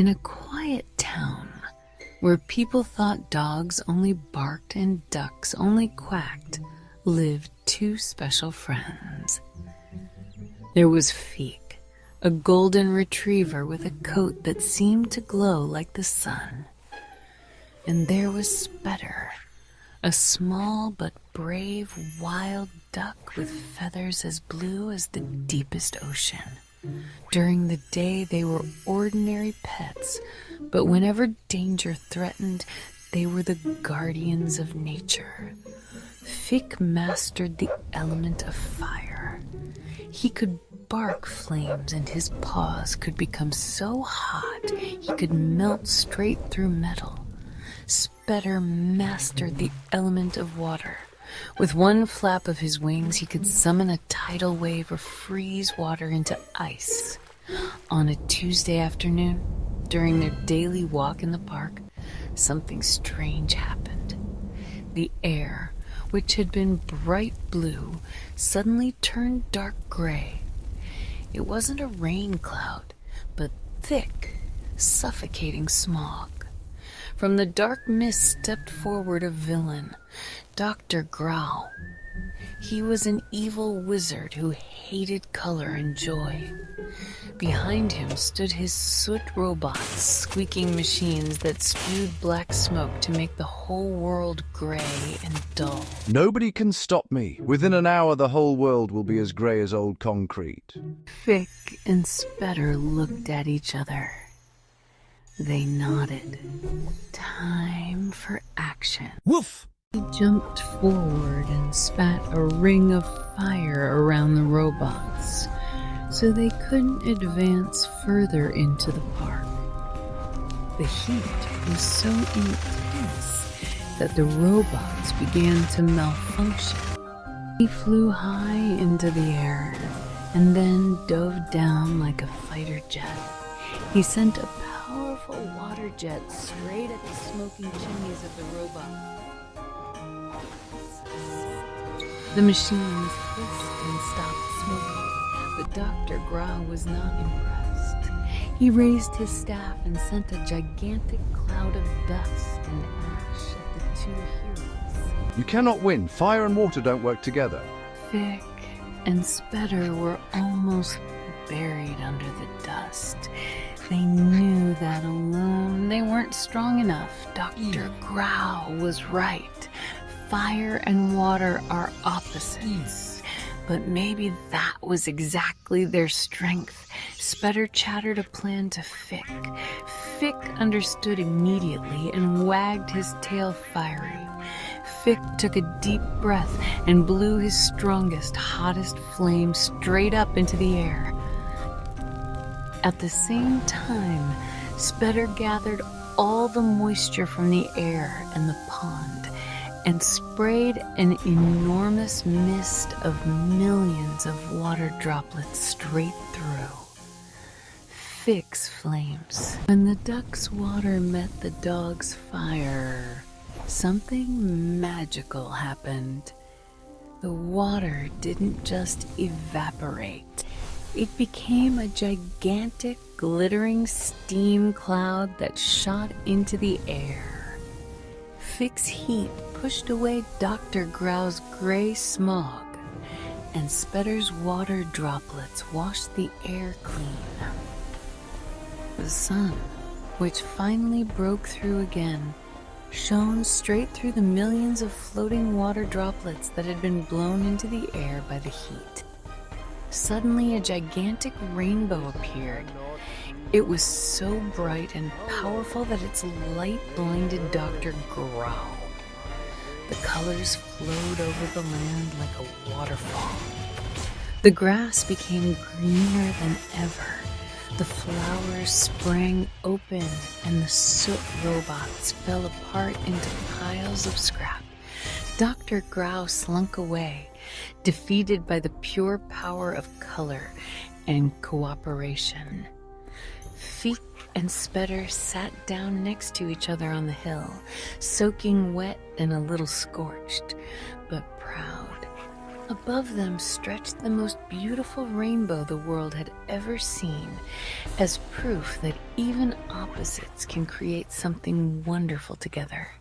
In a quiet town where people thought dogs only barked and ducks only quacked, lived two special friends. There was Fik, a golden retriever with a coat that seemed to glow like the sun. And there was Spetter, a small but brave wild duck with feathers as blue as the deepest ocean. During the day, they were ordinary pets, but whenever danger threatened, they were the guardians of nature. Fik mastered the element of fire. He could bark flames, and his paws could become so hot he could melt straight through metal. Spetter mastered the element of water. With one flap of his wings, he could summon a tidal wave or freeze water into ice. On a Tuesday afternoon, during their daily walk in the park, something strange happened. The air, which had been bright blue, suddenly turned dark gray. It wasn't a rain cloud, but thick, suffocating smog. From the dark mist stepped forward a villain, Dr. Growl. He was an evil wizard who hated color and joy. Behind him stood his soot robots, squeaking machines that spewed black smoke to make the whole world gray and dull. Nobody can stop me. Within an hour, the whole world will be as gray as old concrete. Fik and Spetter looked at each other. They nodded. Time for action. Woof! He jumped forward and spat a ring of fire around the robots, so they couldn't advance further into the park. The heat was so intense that the robots began to malfunction. He flew high into the air and then dove down like a fighter jet. He sent a powerful water jet straight at the smoking chimneys of the robot. The machines hissed and stopped smoking, but Dr. Growl was not impressed. He raised his staff and sent a gigantic cloud of dust and ash at the two heroes. You cannot win. Fire and water don't work together. Fik and Spetter were almost buried under the dust. They knew that alone they weren't strong enough. Dr. Growl was right. Fire and water are opposites. But maybe that was exactly their strength. Spetter chattered a plan to Fik. Fik understood immediately and wagged his tail fiery. Fik took a deep breath and blew his strongest, hottest flame straight up into the air. At the same time, Spetter gathered all the moisture from the air and the pond and sprayed an enormous mist of millions of water droplets straight through. Fik's flames. When the duck's water met the dog's fire, something magical happened. The water didn't just evaporate. It became a gigantic, glittering steam cloud that shot into the air. Fik's heat pushed away Dr. Growl's gray smog, and Spetter's water droplets washed the air clean. The sun, which finally broke through again, shone straight through the millions of floating water droplets that had been blown into the air by the heat. Suddenly, a gigantic rainbow appeared. It was so bright and powerful that its light blinded Dr. Growl. The colors flowed over the land like a waterfall. The grass became greener than ever. The flowers sprang open, and the soot robots fell apart into piles of scrap. Dr. Growl slunk away, defeated by the pure power of color and cooperation. Fik and Spetter sat down next to each other on the hill, soaking wet and a little scorched, but proud. Above them stretched the most beautiful rainbow the world had ever seen, as proof that even opposites can create something wonderful together.